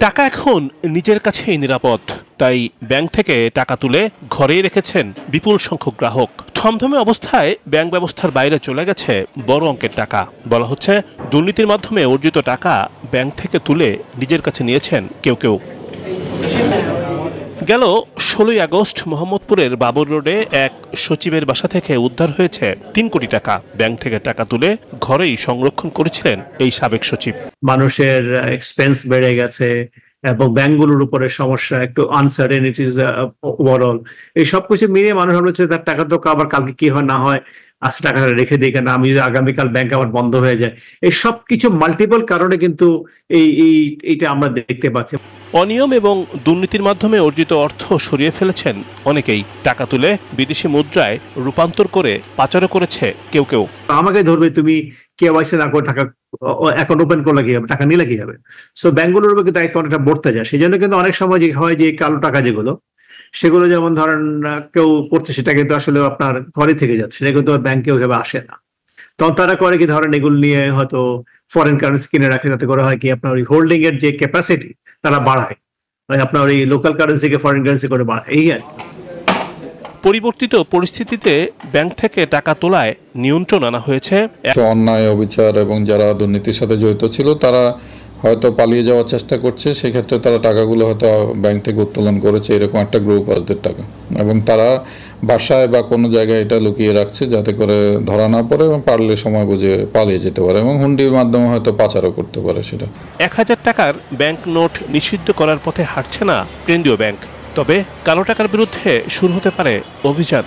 টাকা এখন নিজের কাছেই নিরাপদ, তাই ব্যাংক থেকে টাকা তুলে ঘরেই রেখেছেন বিপুল সংখ্যক গ্রাহক। থমথমে অবস্থায় ব্যাংক ব্যবস্থার বাইরে চলে গেছে বড় অঙ্কের টাকা। বলা হচ্ছে, দুর্নীতির মাধ্যমে অর্জিত টাকা ব্যাংক থেকে তুলে নিজের কাছে নিয়েছেন কেউ কেউ। গেল 16ই আগস্ট মোহাম্মদপুরের বাবর রোডে এক সচিবের বাসা থেকে উদ্ধার হয়েছে 3 কোটি টাকা। ব্যাংক থেকে টাকা তুলে ঘরেই সংরক্ষণ করেছিলেন এই সাবেক সচিব। মানুষের এক্সপেন্স বেড়ে গেছে এবং ব্যাংকগুলোর উপরে সমস্যা, একটু আনসার্টেনিটিস ওভারঅল, এই সবকিছু মিলিয়ে মানুষ হচ্ছে তার টাকা তো আবার কালকে কি হয় না হয়, আজকে টাকাটা রেখে দিই কেন, আমি যদি আগামীকাল ব্যাংক আবার বন্ধ হয়ে যায়, এই সব কিছু মাল্টিপল কারণে কিন্তু এইটা আমরা দেখতে পাচ্ছি। অনিয়ম এবং দুর্নীতির মাধ্যমে অর্জিত অর্থ সরিয়ে ফেলেছেন অনেকেই। টাকা তুলে বিদেশি মুদ্রায় রূপান্তর করে পাচারও করেছে কেউ কেউ। আমাকে ধরবে, তুমি কেওয়াইসি না করে টাকা অ্যাকাউন্ট ওপেন করলে কি হবে, টাকা নিলে কি হবে? সো ব্যাংকগুলোর উপর দায়িত্ব অনেকটা বর্তে যায়। সেই জন্য কিন্তু অনেক সময় যে হয় যে কালো টাকা যেগুলো, সেগুলো যেমন ধরেন কেউ করছে, সেটা কিন্তু আসলে আপনার ঘরে থেকে যাচ্ছে, সেটা কিন্তু ব্যাংকে ওইভাবে আসে না। তখন তারা করে কি, ধরেন এগুলো নিয়ে হয়তো ফরেন কারেন্সি কিনে রাখে, যাতে করে হয় কি আপনার ওই হোল্ডিং এর যে ক্যাপাসিটি তারা বাড়ায়, আপনার ওই লোকাল কারেন্সিকে ফরেন কারেন্সি করে বাড়ায়, এই আর কি। পরিবর্তিত পরিস্থিতিতে ব্যাংক থেকে টাকা তোলায় নিয়ন্ত্রণ আনা হয়েছে। অন্যায়, অবিচার এবং যারা দুর্নীতির সাথে জড়িত ছিল তারা হয়তো পালিয়ে যাওয়ার চেষ্টা করছে, সেক্ষেত্রে তারা টাকাগুলো হয়তো ব্যাংক থেকে উত্তোলন করেছে, এরকম একটা গ্রুপ আসদের টাকা, এবং তারা বাসায় বা কোনো জায়গায় এটা লুকিয়ে রাখছে যাতে করে ধরা না পড়ে এবং পারলে সময় বুঝে পালিয়ে যেতে পারে, এবং হুন্ডির মাধ্যমে হয়তো পাচারও করতে পারে। সেটা 1000 টাকার ব্যাংক নোট নিষিদ্ধ করার পথে হাঁটছে না কেন্দ্রীয় ব্যাংক। তবে কালো টাকার বিরুদ্ধে শুরু হতে পারে অভিযান।